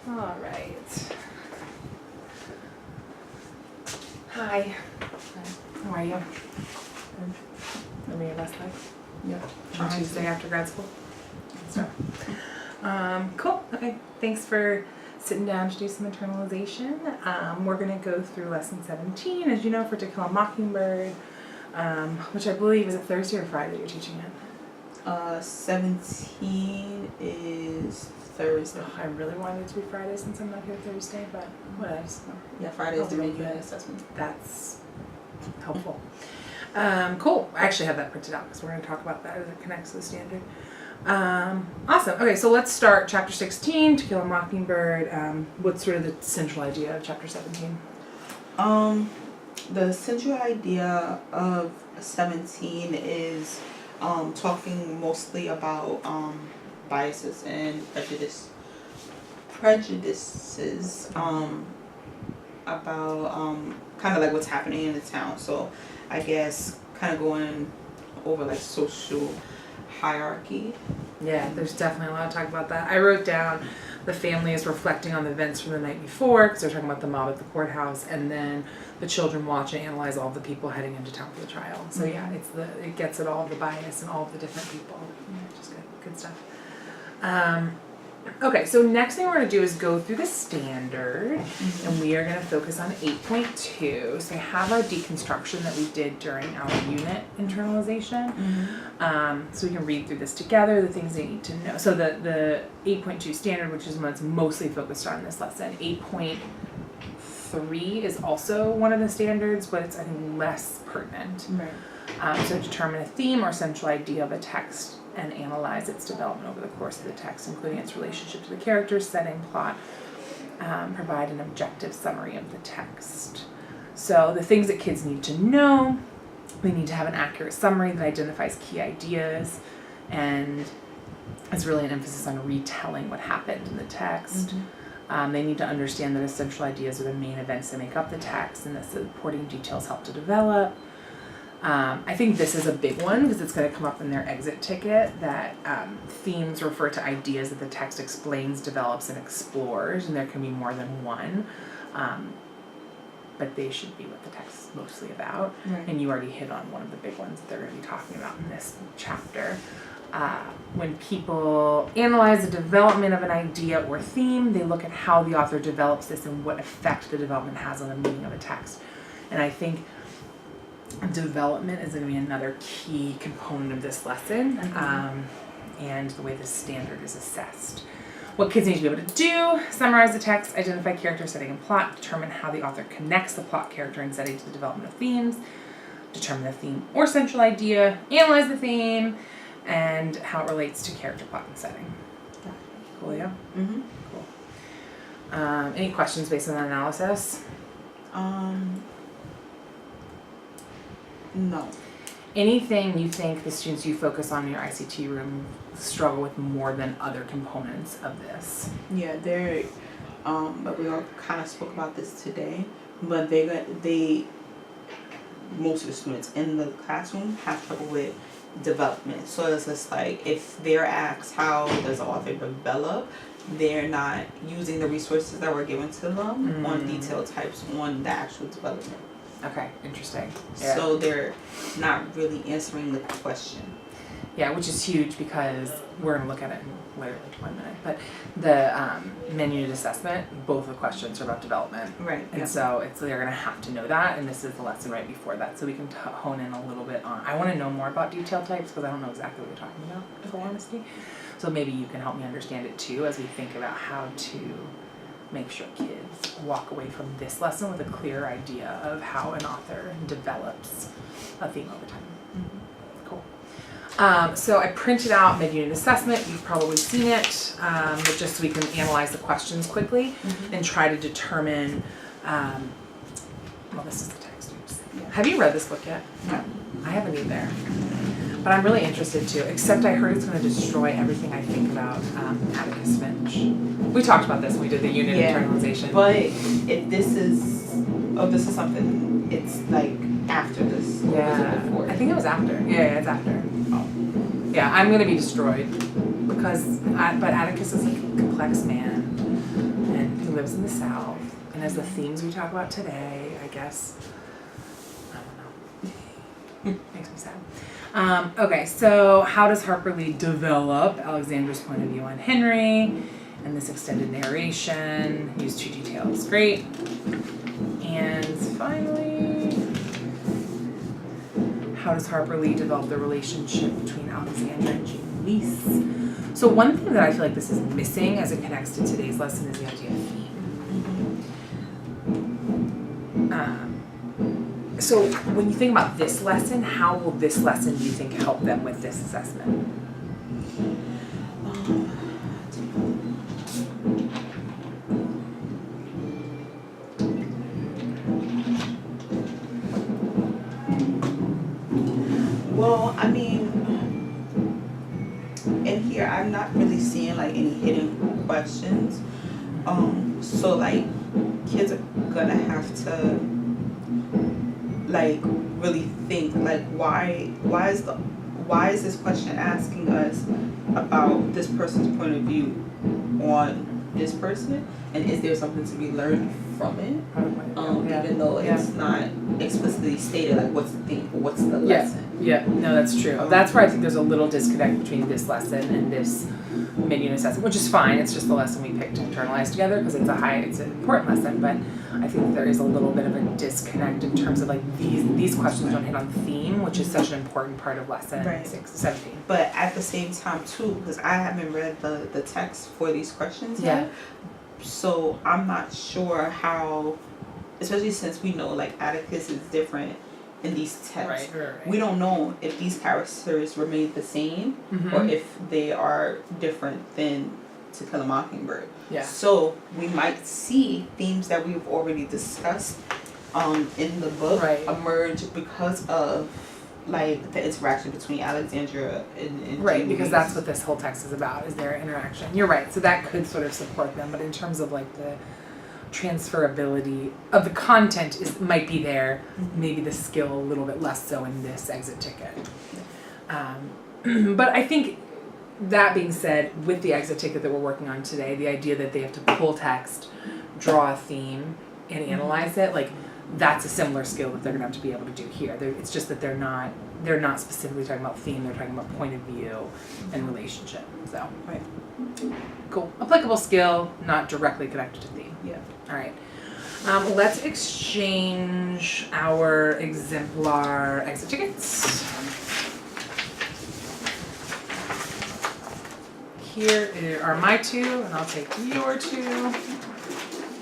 All right. Hi. How are you? Living your best life? Yeah. On Tuesday after grad school? So, cool. Okay. Thanks for sitting down to do some internalization. We're going to go through lesson 17, as you know, for To Kill a Mockingbird, which I believe is a Thursday or Friday you're teaching it. 17 is Thursday. Oh, I really wanted it to be Friday since I'm not here Thursday, but whatever. Yeah, Friday is the mid-unit assessment. That's helpful. Cool. I actually have that printed out because we're going to talk about that as it connects to the standard. Awesome. Okay, so let's start chapter 16, To Kill a Mockingbird. What's sort of the central idea of chapter 17? The central idea of 17 is talking mostly about biases and prejudices about kind of like what's happening in the town. So I guess kind of going over like social hierarchy. Yeah, there's definitely a lot of talk about that. I wrote down the family is reflecting on the events from the night before because they're talking about the mob at the courthouse, and then the children watch and analyze all the people heading into town for the trial. So yeah, it gets at all of the bias and all of the different people. Yeah, just good stuff. Okay, so next thing we're going to do is go through the standard, and we are going to focus on 8.2. So we have our deconstruction that we did during our unit internalization. So we can read through this together, the things they need to know. So the 8.2 standard, which is one that's mostly focused on this lesson. 8.3 is also one of the standards, but it's, I think, less pertinent. Right. So determine a theme or central idea of a text and analyze its development over the course of the text, including its relationship to the characters, setting, plot. Provide an objective summary of the text. So the things that kids need to know, they need to have an accurate summary that identifies key ideas, and it's really an emphasis on retelling what happened in the text. They need to understand that essential ideas are the main events that make up the text, and that supporting details help to develop. I think this is a big one because it's going to come up in their exit ticket that themes refer to ideas that the text explains, develops, and explores, and there can be more than one, but they should be what the text is mostly about. Right. And you already hit on one of the big ones that they're going to be talking about in this chapter. When people analyze the development of an idea or theme, they look at how the author develops this and what effect the development has on the meaning of a text. And I think development is going to be another key component of this lesson, and the way the standard is assessed. What kids need to be able to do: summarize the text, identify character, setting, and plot, determine how the author connects the plot, character, and setting to the development of themes, determine the theme or central idea, analyze the theme, and how it relates to character, plot, and setting. Cool, yeah? Cool. Any questions based on that analysis? No. Anything you think the students you focus on in your ICT room struggle with more than other components of this? Yeah, they're but we all kind of spoke about this today, but they most of the students in the classroom have trouble with development. So it's just like if they're asked how does the author develop, they're not using the resources that were given to them on detailed types on the actual development. Okay, interesting. Yeah. So they're not really answering the question. Yeah, which is huge because we're going to look at it in literally 1 minute. But the menu assessment, both the questions are about development. Right. And so they're going to have to know that, and this is the lesson right before that. So we can hone in a little bit on, I want to know more about detail types because I don't know exactly what you're talking about, in full honesty. So maybe you can help me understand it too as we think about how to make sure kids walk away from this lesson with a clear idea of how an author develops a theme over time. Cool. So I printed out mid-unit assessment. You've probably seen it, but just so we can analyze the questions quickly and try to determine, well, this is the text. Yeah. Have you read this book yet? No. I haven't either. But I'm really interested too, except I heard it's going to destroy everything I think about Atticus Finch. We talked about this when we did the unit internalization. But if this is something, it's like after this. Or was it before? I think it was after. Yeah, it's after. Oh. Yeah, I'm going to be destroyed because, but Atticus is a complex man, lives in the South, and as the themes we talk about today, I guess, I don't know. Makes me sad. Okay, so how does Harper Lee develop Alexandra's point of view on Henry and this extended narration? Use two details. Great. And finally, how does Harper Lee develop the relationship between Alexandra and Jean Louise? So one thing that I feel like this is missing as it connects to today's lesson is the idea of theme. So when you think about this lesson, how will this lesson, do you think, help them with this assessment? Well, I mean, in here, I'm not really seeing like any hidden questions. So like, kids are gonna have to like really think like why is this question asking us about this person's point of view on this person, and is there something to be learned from it? Even though it's not explicitly stated like what's the theme or what's the lesson. Yeah, no, that's true. That's where I think there's a little disconnect between this lesson and this mid-unit assessment, which is fine. It's just the lesson we picked to internalize together because it's an important lesson. But I think that there is a little bit of a disconnect in terms of like these questions don't hit on theme, which is such an important part of lesson 17. But at the same time too, because I haven't read the text for these questions yet, so I'm not sure how, especially since we know like Atticus is different in these texts. Right. We don't know if these characters remain the same or if they are different than To Kill a Mockingbird. Yeah. So we might see themes that we've already discussed in the book emerge because of like the interaction between Alexandra and right, Jean because Louise. that's what this whole text is about, is their interaction. You're right, so that could sort of support them, but in terms of like the transferability of the content might be there, maybe the skill a little bit less so in this exit ticket. But I think that being said, with the exit ticket that we're working on today, the idea that they have to pull text, draw a theme, and analyze it, like that's a similar skill that they're gonna have to be able to do here. It's just that they're not specifically talking about theme, they're talking about point of view and relationship. So cool. Applicable skill, not directly connected to theme. Yeah. All right. Let's exchange our exemplar exit tickets. Here are my two, and I'll take your two.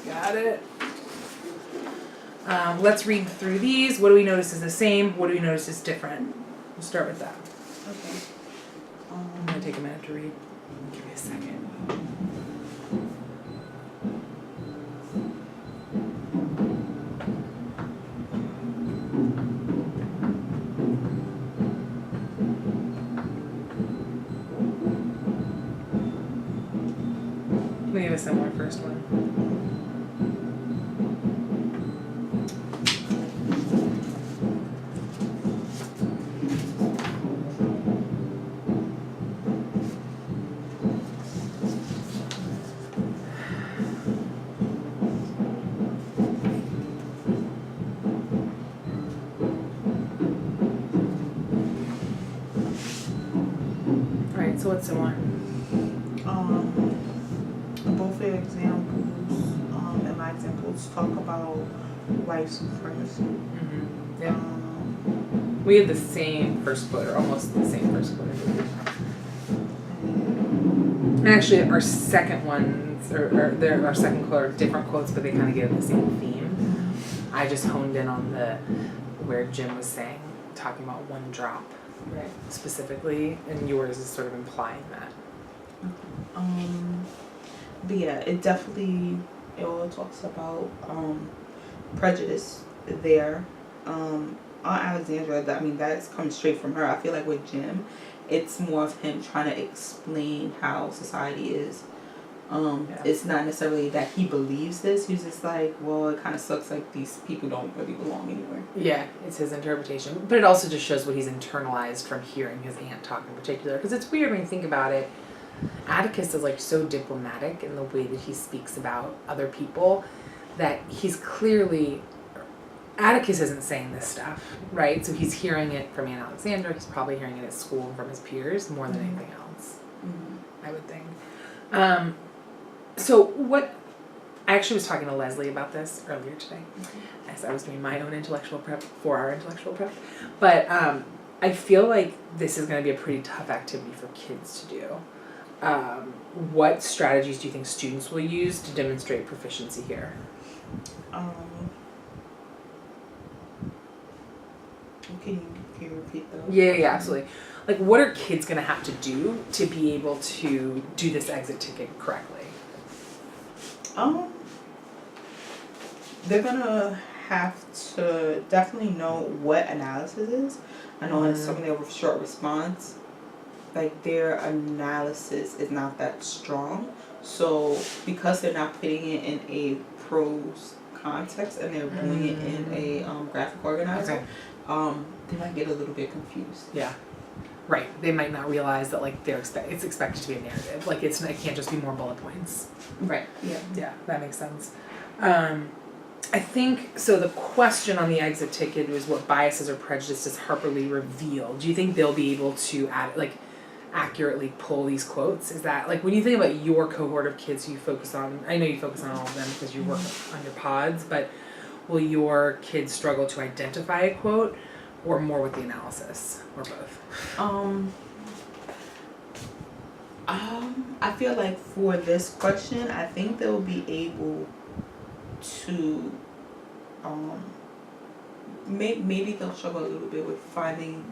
Got it. Let's read through these. What do we notice is the same? What do we notice is different? We'll start with that. Okay. I'm going to take a minute to read. Give me a second. We have a similar first one. Alright, so what's similar? Both the examples, and my examples talk about white supremacy. Yeah. We had the same first quote, or almost the same first quote. And actually, our second ones, or our second quote are different quotes, but they kind of give the same theme. I just honed in on where Jim was talking about one drop, specifically, and yours is sort of implying that. But yeah, it all talks about prejudice there. On Alexandra, that's coming straight from her. I feel like with Jim, it's more of him trying to explain how society is. It's not necessarily that he believes this. He's just like, well, it kind of sucks like these people don't really belong anywhere. Yeah, it's his interpretation. But it also just shows what he's internalized from hearing his aunt talk in particular. Because it's weird when you think about it. Atticus is like so diplomatic in the way that he speaks about other people that he's clearly, Atticus isn't saying this stuff, right? So he's hearing it from Anne Alexander. He's probably hearing it at school and from his peers more than anything else, I would think. So what, I actually was talking to Leslie about this earlier today as I was doing my own intellectual prep for our intellectual prep. But I feel like this is going to be a pretty tough activity for kids to do. What strategies do you think students will use to demonstrate proficiency here? Can you repeat those? Yeah, absolutely. Like, what are kids going to have to do to be able to do this exit ticket correctly? They're gonna have to definitely know what analysis is. I know in some of their short response, like their analysis is not that strong. So because they're not putting it in a prose context and they're doing it in a graphic organizer, they might get a little bit confused. Yeah. Right. They might not realize that like it's expected to be a narrative. Like it can't just be more bullet points. Right. Yeah. Yeah, that makes sense. I think so. The question on the exit ticket was what biases or prejudices Harper Lee revealed. Do you think they'll be able to accurately pull these quotes? Is that like when you think about your cohort of kids who you focus on? I know you focus on all of them because you work on your pods, but will your kids struggle to identify a quote, or more with the analysis, or both? I feel like for this question, I think they'll be able to, maybe they'll struggle a little bit with finding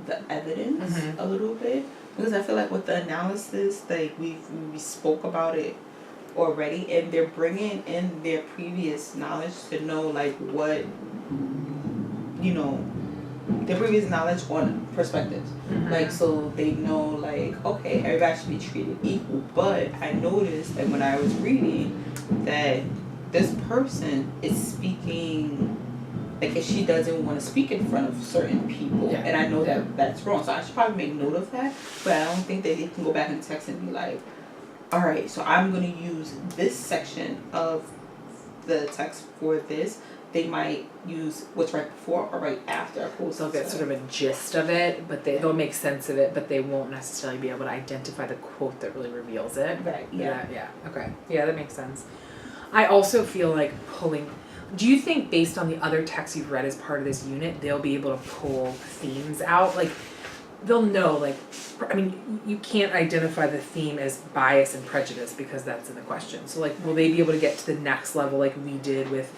the evidence a little bit, because I feel like with the analysis, like we spoke about it already, and they're bringing in their previous knowledge to know like what, their previous knowledge on perspectives. Like, so they know, like, okay, everybody should be treated equal. But I noticed that when I was reading that this person is speaking, like, if she doesn't want to speak in front of certain people. Yeah. And I know that that's wrong. So I should probably make note of that. But I don't think that they can go back and text and be like, all right, so I'm going to use this section of the text for this. They might use what's right before or right after. They'll get sort of a gist of it, but they'll make sense of it, but they won't necessarily be able to identify the quote that really reveals it. Right, yeah. Yeah, okay. Yeah, that makes sense. I also feel like do you think based on the other texts you've read as part of this unit, they'll be able to pull themes out? Like, they'll know, like, I mean, you can't identify the theme as bias and prejudice because that's in the question. So, like, will they be able to get to the next level like we did with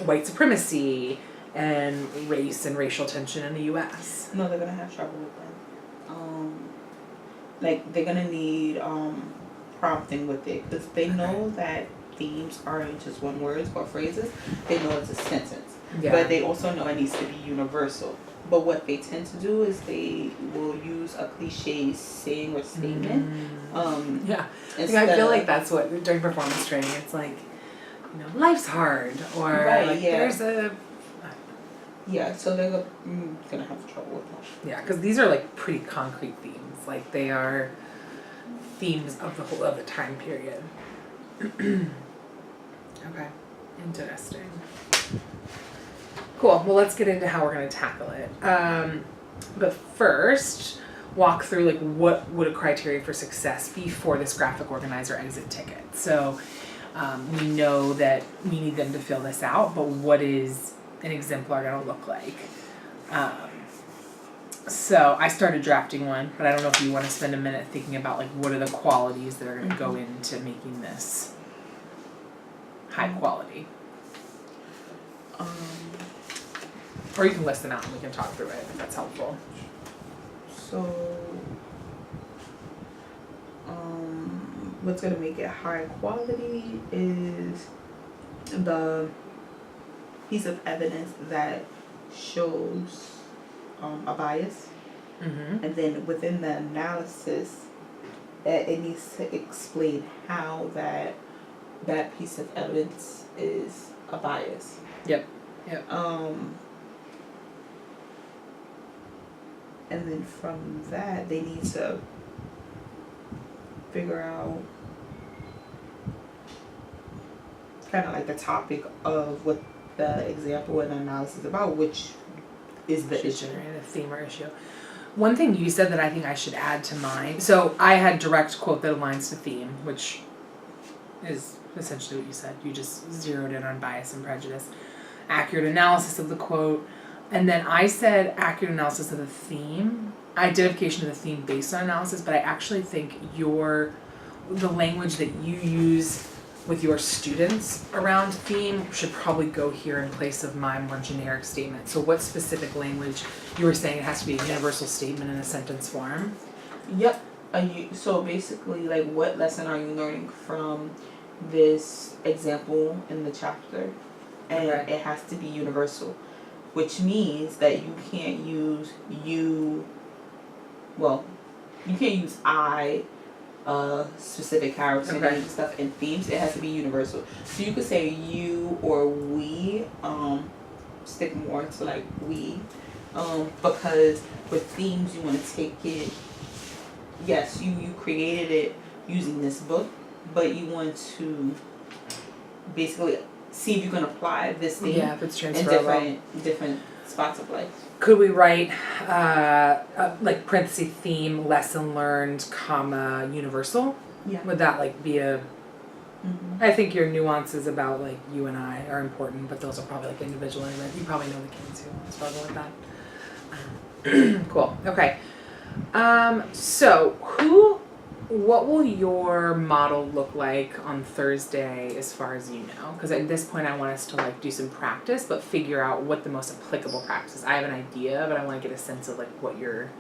white supremacy and race and racial tension in the U.S.? No, they're going to have trouble with that. Like, they're going to need prompting with it because they know that themes aren't just one words or phrases. They know it's a sentence. Yeah. But they also know it needs to be universal. But what they tend to do is they will use a cliche saying or statement. Yeah. I feel like that's what, during performance training, it's like, life's hard, or there's a... Yeah, so they're going to have trouble with that. Yeah, because these are like pretty concrete themes. Like they are themes of the whole of the time period. Okay, interesting. Cool. Well, let's get into how we're going to tackle it. But first, walk through like what would a criteria for success be for this graphic organizer exit ticket. So we know that we need them to fill this out, but what is an exemplar going to look like? So I started drafting one, but I don't know if you want to spend a minute thinking about like what are the qualities that are going to go into making this high quality. Or you can list them out and we can talk through it if that's helpful. So, what's going to make it high quality is the piece of evidence that shows a bias. And then within the analysis, it needs to explain how that piece of evidence is a bias. Yep. And then from that, they need to figure out kind of like the topic of what the example and analysis is about, which is the issue. Generate a theme or issue. One thing you said that I think I should add to mine. So I had direct quote that aligns to theme, which is essentially what you said. You just zeroed in on bias and prejudice. Accurate analysis of the quote. And then I said accurate analysis of the theme, identification of the theme based on analysis, but I actually think the language that you use with your students around theme should probably go here in place of my more generic statement. So what specific language, you were saying it has to be a universal statement in a sentence form? Yep. So basically, like, what lesson are you learning from this example in the chapter? And Okay. it has to be universal, which means that you can't use I, specific character Okay. and stuff and themes. It has to be universal. So you could say you or we, stick more to like we, because with themes you want to take it, yes, you created it using this book, but you want to basically see if you can apply this theme Yeah, if it's in transferable. different spots of life. Could we write like parenthesis theme, lesson learned, comma, universal? Yeah. Would that like be a? Mm-hmm. I think your nuances about like you and I are important, but those are probably like individual. You probably know the kids who struggle with that. Cool. Okay. So what will your model look like on Thursday as far as you know? Because at this point I want us to like do some practice, but figure out what the most applicable practice is. I have an idea, but I want to get a sense of like what your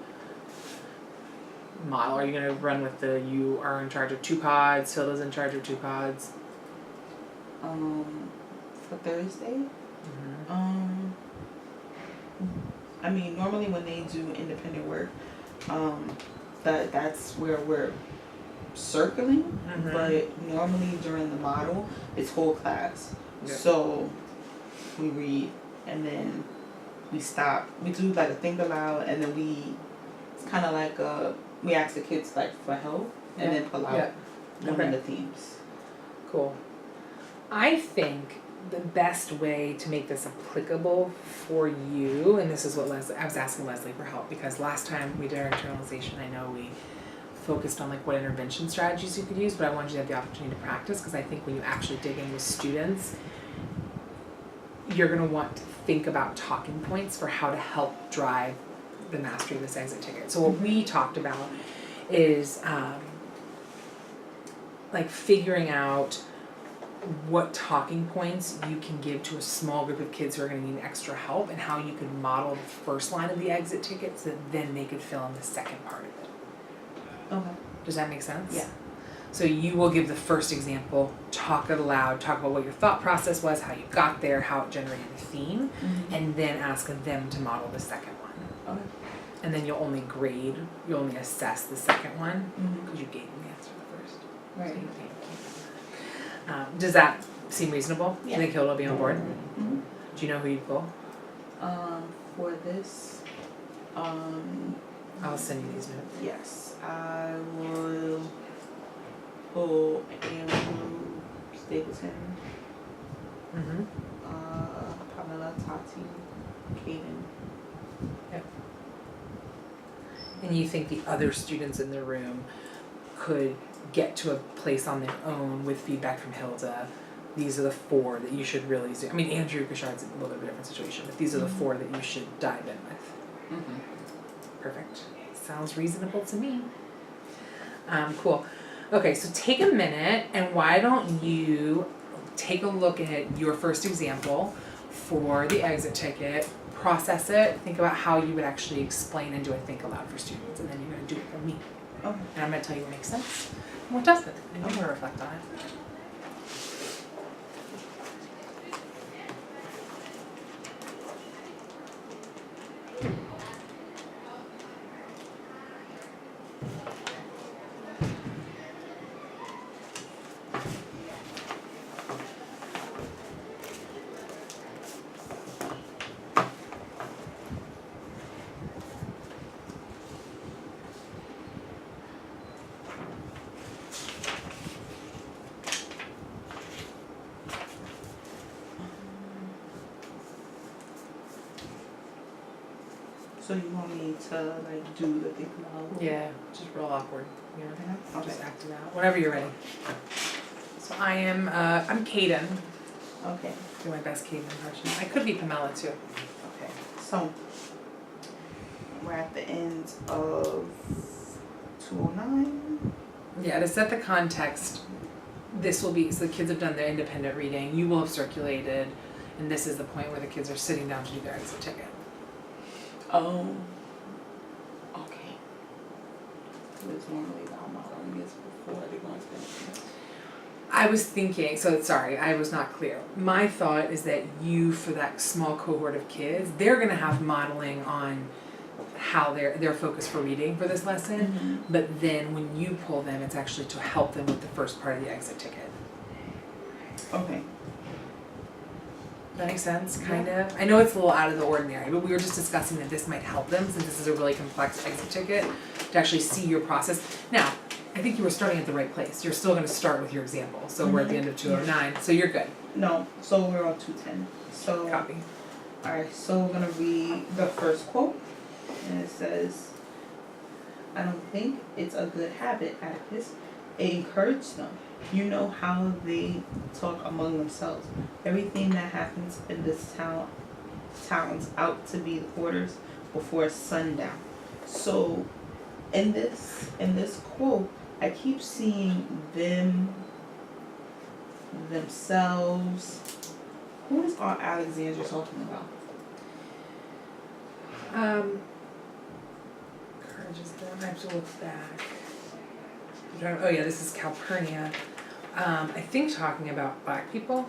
model. Are you going to run with you are in charge of 2 pods, Hilda's in charge of 2 pods? For Thursday? Mm-hmm. I mean, normally when they do independent work, that's where we're circling, Mm-hmm. but normally during the model, it's whole class. Yep. So we read and then we stop. We do like a think aloud, and then it's kind of like we ask the kids like for help, and then pull out one of the themes. Cool. I think the best way to make this applicable for you, and this is what I was asking Leslie for help, because last time we did our internalization, I know we focused on like what intervention strategies you could use, but I wanted you to have the opportunity to practice, because I think when you actually dig in with students, you're going to want to think about talking points for how to help drive the mastery of this exit ticket. So what we talked about is like figuring out what talking points you can give to a small group of kids who are going to need extra help, and how you could model the first line of the exit ticket so that then they could fill in the second part of it. Okay. Does that make sense? Yeah. So you will give the first example, talk it aloud, talk about what your thought process was, how you got there, how it generated a theme, and then ask them to model the second one. Okay. And then you'll only assess the second one because you gave them the answer to the first. Right. So you think. Does that seem reasonable? Yeah. Do you think Hilda will be on board? Mm-hmm. Do you know who you'd pull? For this, I'll send you these notes. yes, I will pull Andrew Stapleton, Mm-hmm. Pamela, Tati, Kaden. Yep. And you think the other students in the room could get to a place on their own with feedback from Hilda? These are the 4 that you should really do. I mean, Andrew Kashard's a little bit of a different situation, but these are the 4 that you should dive in with. Perfect. Sounds reasonable to me. Cool. Okay, so take a minute, and why don't you take a look at your first example for the exit ticket, process it, think about how you would actually explain and do a think aloud for students, and then you're going to do it for me. Okay. And I'm going to tell you what makes sense and what doesn't, and you're going to reflect on it. So you want me to like do the thing now? Yeah, just real awkward. You know, Okay. just act it out. Whenever you're ready. So I'm Kaden. Okay. Do my best Kaden impression. I could be Pamela too. Okay. So we're at the end of 209. Yeah, to set the context, this will be, so the kids have done their independent reading, you will have circulated, and this is the point where the kids are sitting down to do their exit ticket. Oh. Okay. It's normally about modeling this before they go into the I was thinking, so sorry, I was not clear. My thought is that you, for that small cohort of kids, they're gonna have modeling on how their focus for reading for this lesson, Mm-hmm. but then when you pull them, it's actually to help them with the first part of the exit ticket. Okay. That makes sense, kind of. I know it's a little out of the ordinary, but we were just discussing that this might help them, since this is a really complex exit ticket, to actually see your process. Now, I think you were starting at the right place. You're still going to start with your example. So we're at the end of 209, so you're good. No, so we're on 210. So Copy. alright, so we're gonna read the first quote, and it says, "I don't think it's a good habit, Atticus. Encourage them. You know how they talk among themselves. Everything that happens in this town's out to be the quarters before sundown." So in this quote, I keep seeing them, themselves. Who is Aunt Alexandra talking about? Encourages them. I have to look back. Oh yeah, this is Calpurnia. I think talking about Black people.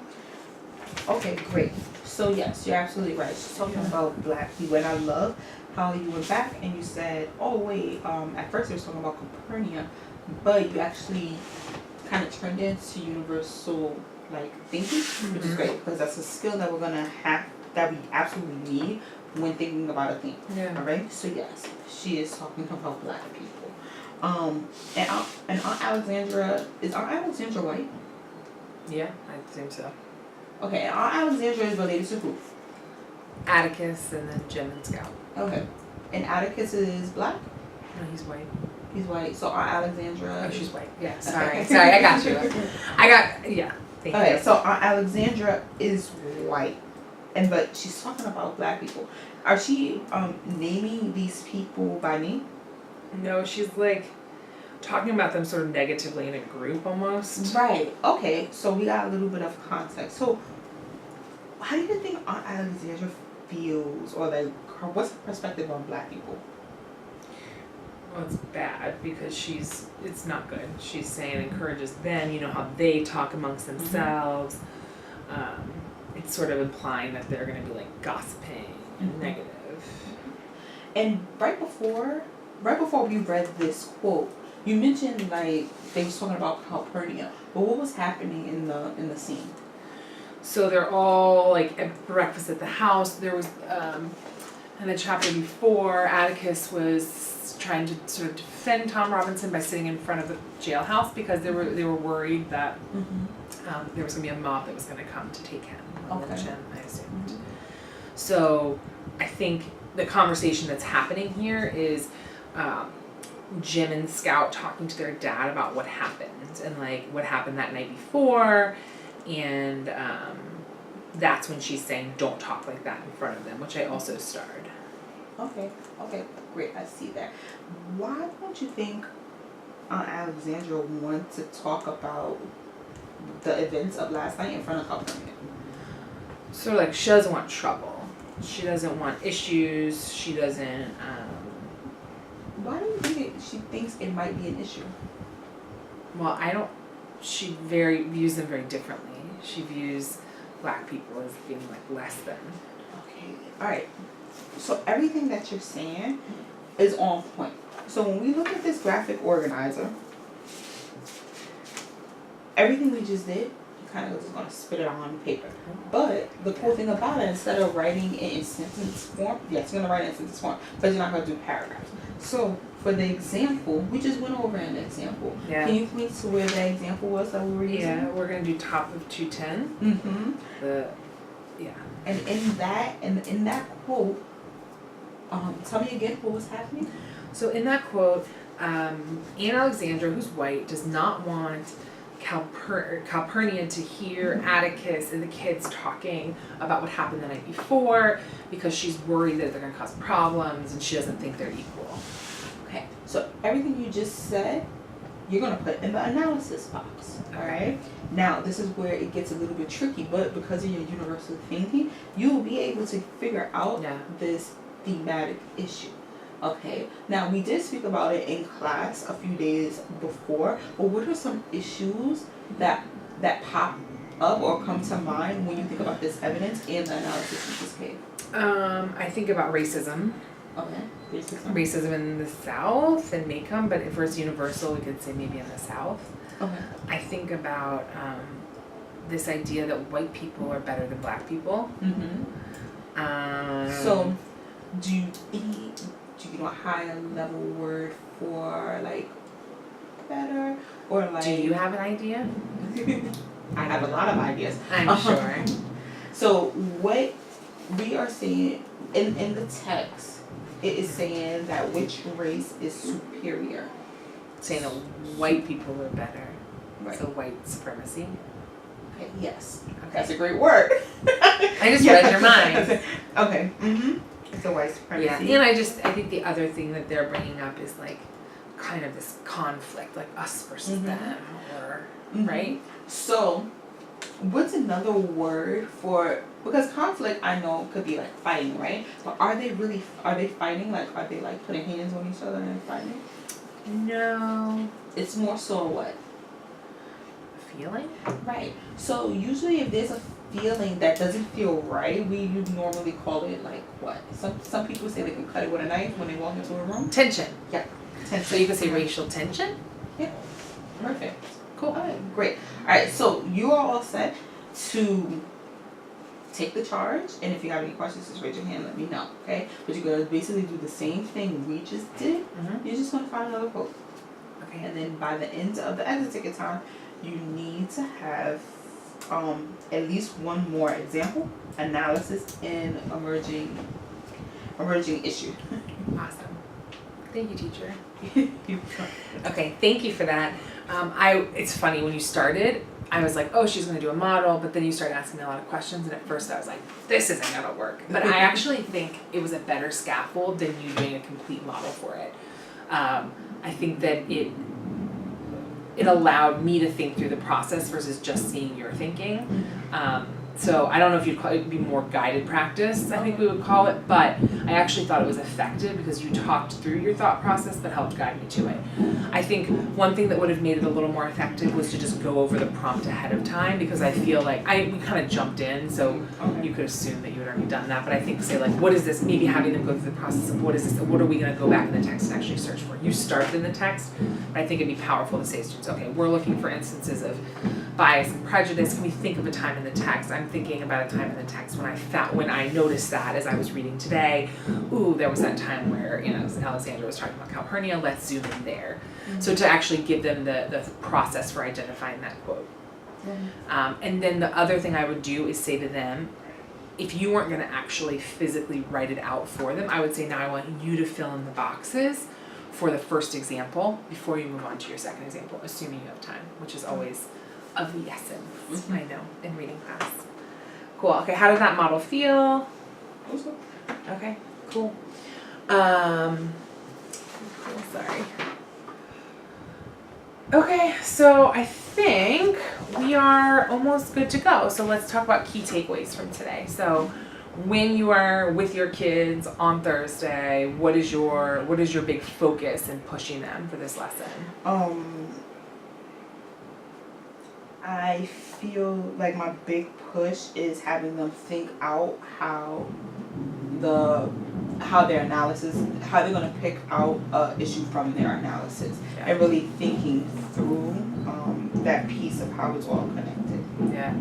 Okay, great. So yes, you're absolutely right. She's talking about Black people, and I love how you went back and you said, "Oh wait, at first you were talking about Calpurnia, but you actually kind of turned into universal like thinking," which is great because that's a skill that we're gonna have, that we absolutely need when thinking about a theme. Yeah. All right. So yes, she is talking about Black people. And Aunt Alexandra, is Aunt Alexandra white? Yeah, I think so. Okay, and Aunt Alexandra is related to who? Atticus and then Jim and Scout. Okay. And Atticus is Black? No, he's white. He's white. So Aunt Alexandra. Oh, she's white. Yeah. Sorry. Okay. Sorry, I got you. Yeah. Thank Okay, you. so Aunt Alexandra is white, but she's talking about Black people. Are she naming these people by name? No, she's like talking about them sort of negatively in a group almost. Right. Okay, so we got a little bit of context. So how do you think Aunt Alexandra feels, or like what's her perspective on Black people? Well, it's bad because it's not good. She's saying encourages them, you know, how they talk amongst themselves. It's sort of implying that they're going to be like gossiping and negative. And right before we read this quote, you mentioned like they was talking about Calpurnia, but what was happening in the scene? So they're all like at breakfast at the house. There was in the chapter before, Atticus was trying to sort of defend Tom Robinson by sitting in front of the jailhouse because they were worried that there was gonna be a mob that was gonna come to take him. Religion, I assumed. So I think the conversation that's happening here is Jim and Scout talking to their dad about what happened and like what happened that night before, and that's when she's saying don't talk like that in front of them, which I also starred. Okay, great, I see that. Why don't you think Aunt Alexandra wanted to talk about the events of last night in front of Calpurnia? So like she doesn't want trouble. She doesn't want issues. She doesn't. Why do you think she thinks it might be an issue? Well, I don't. She views them very differently. She views Black people as being like less than. Okay, all right. So everything that you're saying is on point. So when we look at this graphic organizer, everything we just did, you kind of just gonna spit it on paper. But the cool thing about it, instead of writing it in sentence form, yes, you're gonna write it in sentence form, but you're not gonna do paragraphs. So for the example, we just went over an example. Yeah. Can you point to where the example was that we were using? Yeah, we're gonna do top of 210. Mm-hmm. Yeah. And in that quote, Tell me again what was happening. So in that quote, Anne Alexandra, who's white, does not want Calpurnia to hear Atticus and the kids talking about what happened the night before because she's worried that they're going to cause problems and she doesn't think they're equal. Okay, so everything you just said, you're going to put in the analysis box, all right? Now, this is where it gets a little bit tricky, but because of your universal thinking, you will be able to figure out this thematic issue. Okay, now we did speak about it in class a few days before, but what are some issues that pop up or come to mind when you think about this evidence and the analysis you just gave? I think about racism. Okay, racism in the South and may come, but if it's universal, we could say maybe in the South. Okay. I think about this idea that white people are better than black people. So, do you know a higher level word for like better or like? Do you have an idea? I have a lot of ideas. I'm sure. So what we are saying in the text, it is saying that which race is superior. Saying that white people are better. Right. So white supremacy. Okay, yes. Okay. That's a great word. I just read your mind. Okay. It's a white supremacy. Yeah, and I think the other thing that they're bringing up is like kind of this conflict, like us versus them, or right? So, what's another word for, because conflict I know could be like fighting, right? But are they fighting? Like, are they like putting hands on each other and fighting? No. It's more so what? Feeling? Right. So usually if there's a feeling that doesn't feel right, we normally call it like what? Some people say they can cut it with a knife when they walk into a room. Tension. Yeah. Tension. So you could say racial tension? Yeah. Perfect. Cool. All right, great. All right, so you are all set to take the charge, and if you have any questions, just raise your hand, let me know, okay? But you're gonna basically do the same thing we just did. You're just gonna find another quote. Okay, and then by the end of the exit ticket time, you need to have at least one more example, analysis, and emerging issue. Awesome. Thank you, teacher. Okay, thank you for that. It's funny, when you started, I was like, oh, she's going to do a model, but then you started asking me a lot of questions, and at first I was like, this isn't going to work. But I actually think it was a better scaffold than you doing a complete model for it. I think that it allowed me to think through the process versus just seeing your thinking. So I don't know if you'd call it, be more guided practice, I think we would call it, but I actually thought it was effective because you talked through your thought process but helped guide me to it. I think one thing that would have made it a little more effective was to just go over the prompt ahead of time, because I feel like we kind of jumped in, so you could assume that you had already done that, but I think say like, what is this, maybe having them go through the process of what is this, what are we going to go back in the text and actually search for. You started in the text, but I think it'd be powerful to say to students, okay, we're looking for instances of bias and prejudice. Can we think of a time in the text? I'm thinking about a time in the text when I noticed that as I was reading today. Ooh, there was that time where Alexandra was talking about Calpurnia. Let's zoom in there. So to actually give them the process for identifying that quote. And then the other thing I would do is say to them, if you weren't going to actually physically write it out for them, I would say, now I want you to fill in the boxes for the first example before you move on to your second example, assuming you have time, which is always of the essence, I know, in reading class. Cool. Okay, how did that model feel? Okay, cool. Cool, sorry. Okay, so I think we are almost good to go. So let's talk about key takeaways from today. So when you are with your kids on Thursday, what is your big focus in pushing them for this lesson? I feel like my big push is having them think out how they're going to pick out an issue from their analysis, and really thinking through that piece of how it's all connected. Yeah,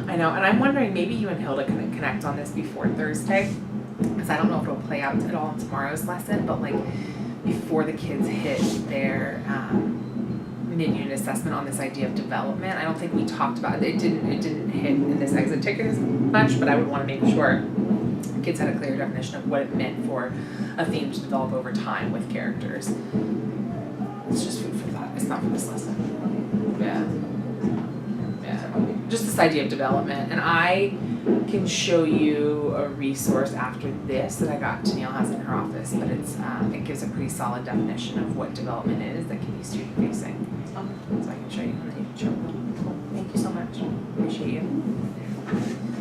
I know, and I'm wondering maybe you and Hilda can connect on this before Thursday, because I don't know if it'll play out at all in tomorrow's lesson, but like before the kids hit their mid-unit assessment on this idea of development. I don't think we talked about it. It didn't hit in this exit ticket as much, but I would want to make sure kids had a clear definition of what it meant for a theme to develop over time with characters. It's just food for thought. It's not for this lesson. Yeah. Just this idea of development. And I can show you a resource after this that I got Tennille has in her office, but it gives a pretty solid definition of what development is that can be student facing. So I can show you and then you can show me. Cool. Thank you so much. Appreciate you.